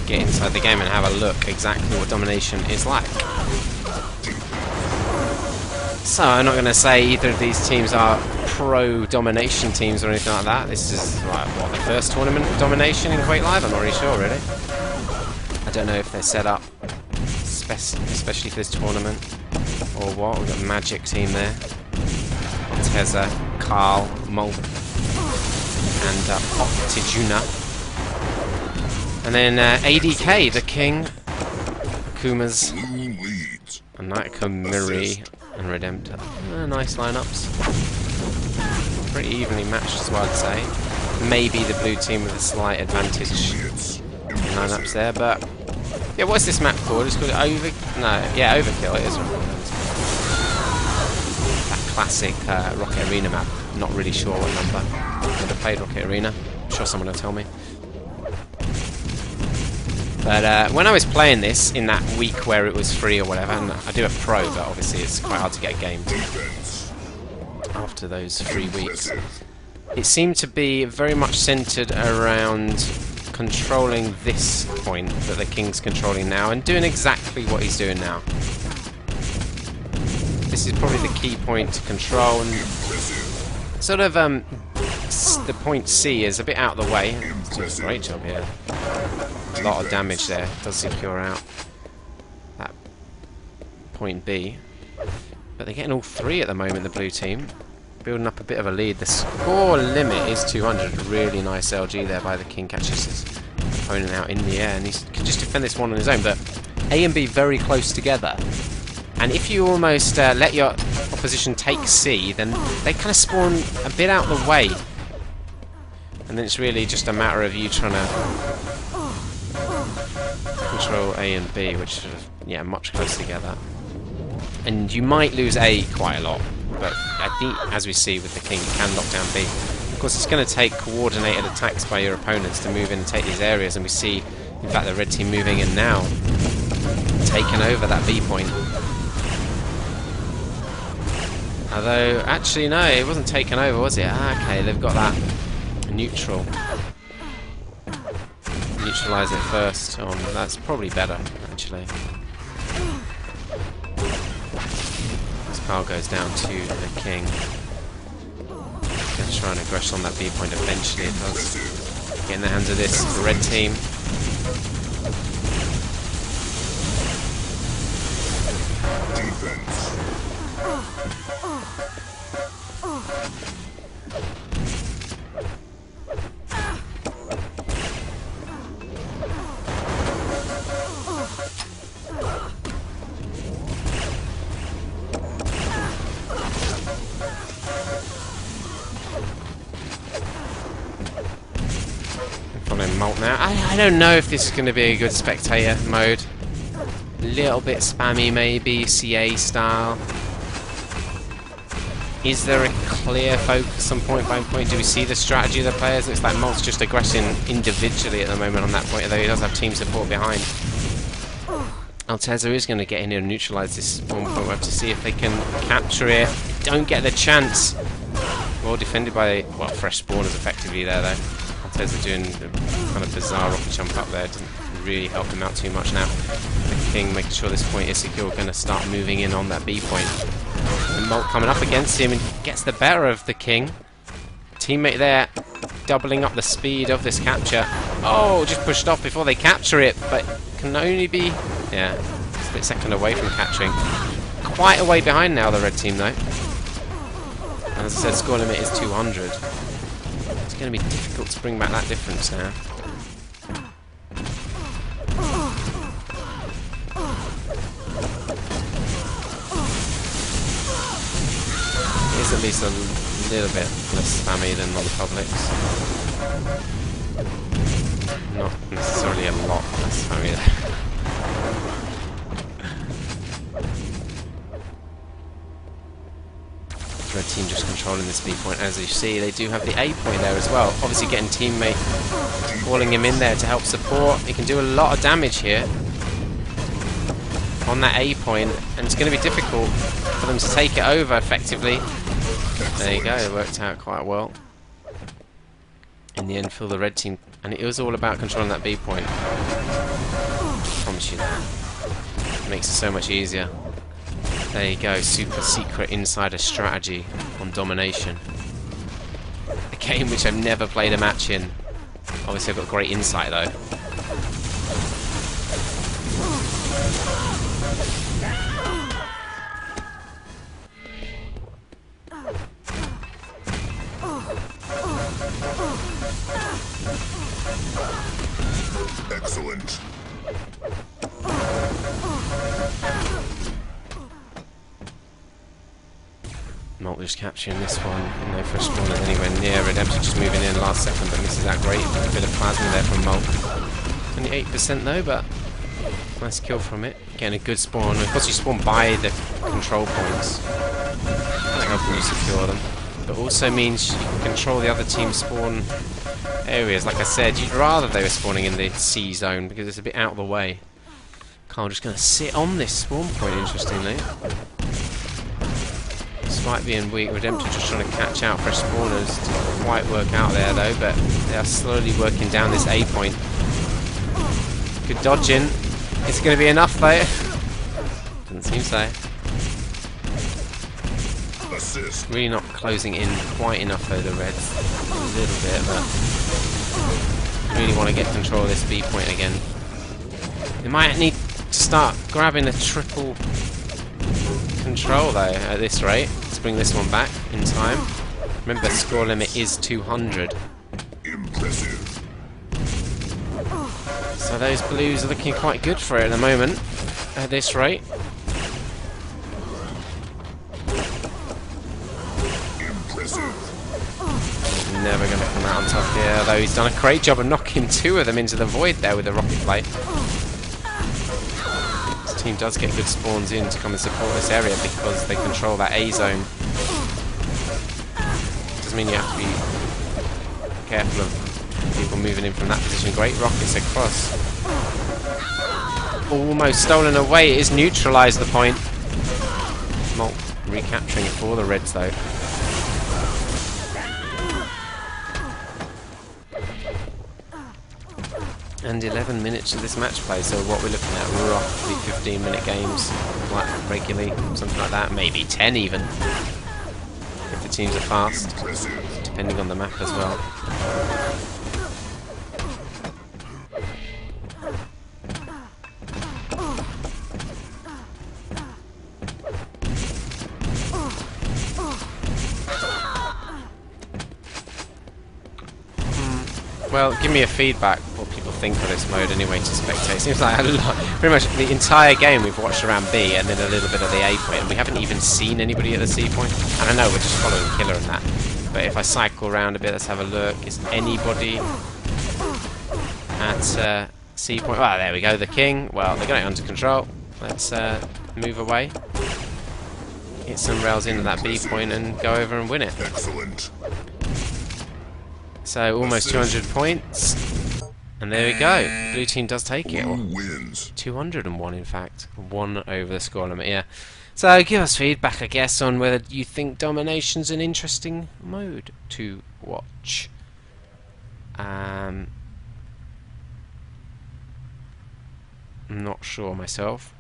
get inside the game and have a look exactly what domination is like. So I'm not going to say either of these teams are pro-domination teams or anything like that. This is like, what, the first tournament of domination in Quake Live? I'm not really sure, really. I don't know if they're set up especially for this tournament or what. We've got a Magic team there. Teza, Carl, Mul, and Optijuna. And then ADK, the King, Kumas, and Nightcomiri, and Redemptor. Nice lineups. Pretty evenly matched as well, I'd say. Maybe the blue team with a slight advantage in lineups there, but yeah, what's this map called? It's called Overkill. It is. That classic Rocket Arena map. Not really sure what number. Never played Rocket Arena. I'm sure someone will tell me. But when I was playing this in that week where it was free or whatever, and I do a pro, but obviously it's quite hard to get a game after those 3 weeks. It seemed to be very much centered around controlling this point that the King's controlling now and doing exactly what he's doing now. This is probably the key point to control, and sort of the point C is a bit out of the way. Doing a great job here. A lot of damage there. Does secure out that point B. But they're getting all 3 at the moment, the blue team. Building up a bit of a lead. The score limit is 200. Really nice LG there by the King. Catches his opponent out in the air, and he can just defend this one on his own. But A and B very close together. And if you almost let your opposition take C, then they kind of spawn a bit out the way. And then it's really just a matter of you trying to control A and B, which are, yeah, much closer together. And you might lose A quite a lot, but I think, as we see with the King, you can lock down B. Of course, it's going to take coordinated attacks by your opponents to move in and take these areas, and we see, in fact, the red team moving in now, taking over that B point. Although, actually, no, it wasn't taken over, was it? Ah, okay, they've got that neutral. Neutralise it first. Oh, that's probably better, actually. This Carl goes down to the King. Going to try and aggress on that B point eventually. It does get in the hands of this the red team. Molt now. I don't know if this is going to be a good spectator mode. A little bit spammy, maybe CA style. Is there a clear focus on point by point? Do we see the strategy of the players? Looks like Molt's just aggressing individually at the moment on that point, although he does have team support behind. Altezza is going to get in here and neutralise this spawn point. We'll have to see if they can capture it. Don't get the chance. Well defended by, well, fresh spawners effectively there, though. Altezza doing a kind of bizarre rocket jump up there. Doesn't really help him out too much now. The King making sure this point is secure, going to start moving in on that B point. And Molt coming up against him and gets the better of the King. Teammate there doubling up the speed of this capture. Oh, just pushed off before they capture it, but can only be, yeah, a split second away from capturing. Quite a way behind now, the red team, though. And as I said, score limit is 200. It's going to be difficult to bring back that difference now. It is at least a little bit less spammy than non-publics. Not necessarily a lot less spammy though. Red team just controlling this B point. As you see, they do have the A point there as well. Obviously getting teammate calling him in there to help support. He can do a lot of damage here on that A point, and it's going to be difficult for them to take it over effectively. There you go, it worked out quite well. In the end, for the red team And it was all about controlling that B point. I promise you that. It makes it so much easier. There you go, super secret insider strategy on domination. A game which I've never played a match in. Obviously I've got great insight though. Excellent. Molt just capturing this one. No fresh spawners anywhere near. Redemption just moving in last second, but misses that great. A bit of plasma there from Molt. Only 8% though, but nice kill from it. Getting a good spawn. Of course, you spawn by the control points, helping you secure them. But also means you can control the other team's spawn areas. Like I said, you'd rather they were spawning in the C zone because it's a bit out of the way. Carl just going to sit on this spawn point, interestingly. Despite being weak, Redemption just trying to catch out fresh spawners. Didn't quite work out there though, but they are slowly working down this A point. Good dodging. Is it going to be enough though? Doesn't seem so. Assist. Really not closing in quite enough though, the Reds. A little bit, but really want to get control of this B point again. They might need to start grabbing a triple control though at this rate. Let's bring this one back in time. Remember, score limit is 200. Impressive. So those blues are looking quite good for it at the moment at this rate. Never going to come out on top here, though he's done a great job of knocking two of them into the void there with the rocket play. This team does get good spawns in to come and support this area because they control that A zone. Doesn't mean you have to be careful of people moving in from that position. Great rockets across. Almost stolen away. It is neutralised the point. Molt recapturing it for the Reds though. And 11 minutes of this match play, so what we're looking at, roughly 15-minute games, like regularly, something like that, maybe 10 even, if the teams are fast, depending on the map as well. Well, give me a feedback what people think of this mode anyway to spectate. Seems like a lot, pretty much the entire game we've watched around B and then a little bit of the A point, and we haven't even seen anybody at the C point. And I know we're just following Killer and that, but if I cycle around a bit, let's have a look. Is anybody at C point? Well, there we go, the King. Well, they got it under control. Let's move away, get some rails into that B point and go over and win it. Excellent. So almost 200 points, and there we go. Blue team does take it. Blue wins. 201 in fact, 1 over the score limit. Yeah. So give us feedback, I guess, on whether you think Domination's an interesting mode to watch. I'm not sure myself.